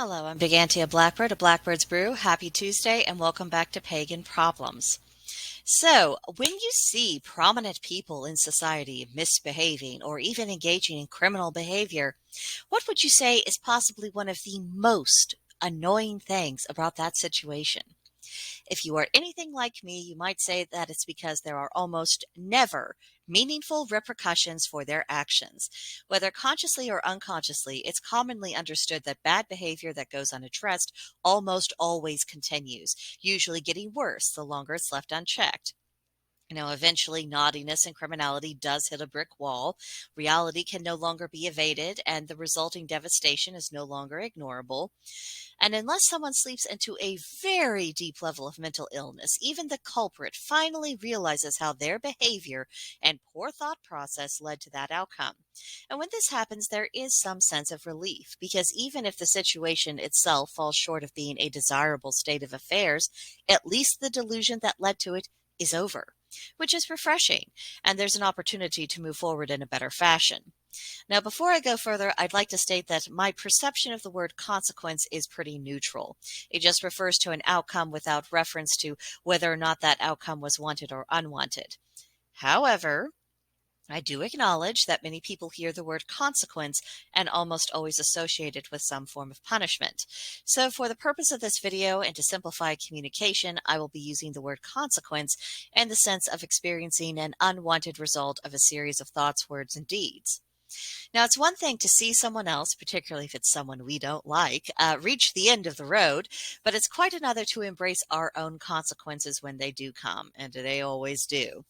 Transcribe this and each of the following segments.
Hello, I'm Brigantia Blackbird, a Blackbird's Brew. Happy Tuesday, and welcome back to Pagan Problems. So, when you see prominent people in society misbehaving or even engaging in criminal behavior, what would you say is possibly one of the most annoying things about that situation? If you are anything like me, you might say that it's because there are almost never meaningful repercussions for their actions. Whether consciously or unconsciously, it's commonly understood that bad behavior that goes unaddressed almost always continues, usually getting worse the longer it's left unchecked. Eventually naughtiness and criminality does hit a brick wall. Reality can no longer be evaded, and the resulting devastation is no longer ignorable. And unless someone sleeps into a very deep level of mental illness, even the culprit finally realizes how their behavior and poor thought process led to that outcome. And when this happens, there is some sense of relief, because even if the situation itself falls short of being a desirable state of affairs, at least the delusion that led to it is over, which is refreshing, and there's an opportunity to move forward in a better fashion. Now, before I go further, I'd like to state that my perception of the word consequence is pretty neutral. It just refers to an outcome without reference to whether or not that outcome was wanted or unwanted. However, I do acknowledge that many people hear the word consequence and almost always associate it with some form of punishment. So for the purpose of this video and to simplify communication, I will be using the word consequence in the sense of experiencing an unwanted result of a series of thoughts, words, and deeds. Now, it's one thing to see someone else, particularly if it's someone we don't like, reach the end of the road, but it's quite another to embrace our own consequences when they do come, and they always do.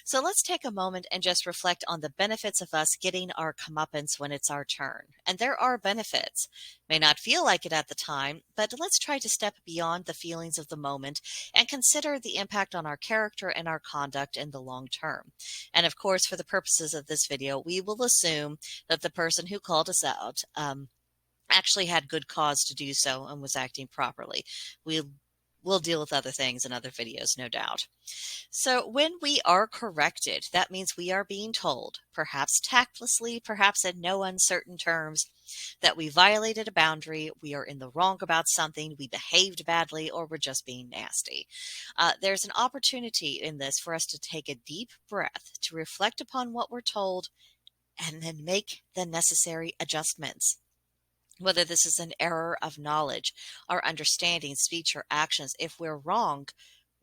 So let's take a moment and just reflect on the benefits of us getting our comeuppance when it's our turn. And there are benefits. May not feel like it at the time, but let's try to step beyond the feelings of the moment and consider the impact on our character and our conduct in the long term. And of course, for the purposes of this video, we will assume that the person who called us out actually had good cause to do so and was acting properly. We'll deal with other things in other videos, no doubt. So when we are corrected, that means we are being told, perhaps tactlessly, perhaps in no uncertain terms, that we violated a boundary, we are in the wrong about something, we behaved badly, or we're just being nasty. There's an opportunity in this for us to take a deep breath, to reflect upon what we're told, and then make the necessary adjustments. Whether this is an error of knowledge, our understanding, speech, or actions, if we're wrong,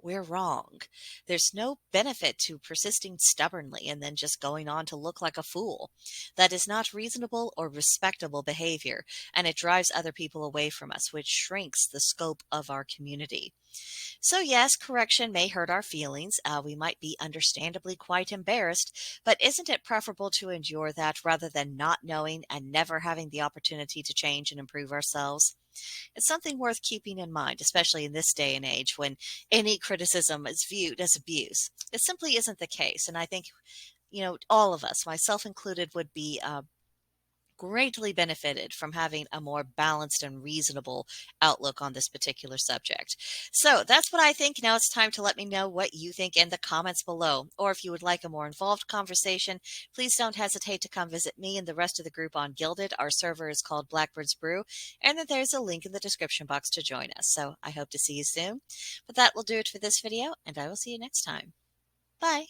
we're wrong. There's no benefit to persisting stubbornly and then just going on to look like a fool. That is not reasonable or respectable behavior, and it drives other people away from us, which shrinks the scope of our community. So yes, correction may hurt our feelings. We might be understandably quite embarrassed, but isn't it preferable to endure that rather than not knowing and never having the opportunity to change and improve ourselves? It's something worth keeping in mind, especially in this day and age when any criticism is viewed as abuse. It simply isn't the case. And I think, all of us, myself included, would be greatly benefited from having a more balanced and reasonable outlook on this particular subject. So that's what I think. Now it's time to let me know what you think in the comments below. Or if you would like a more involved conversation, please don't hesitate to come visit me and the rest of the group on Guilded. Our server is called Blackbird's Brew, and then there's a link in the description box to join us. So I hope to see you soon. But that will do it for this video, and I will see you next time. Bye.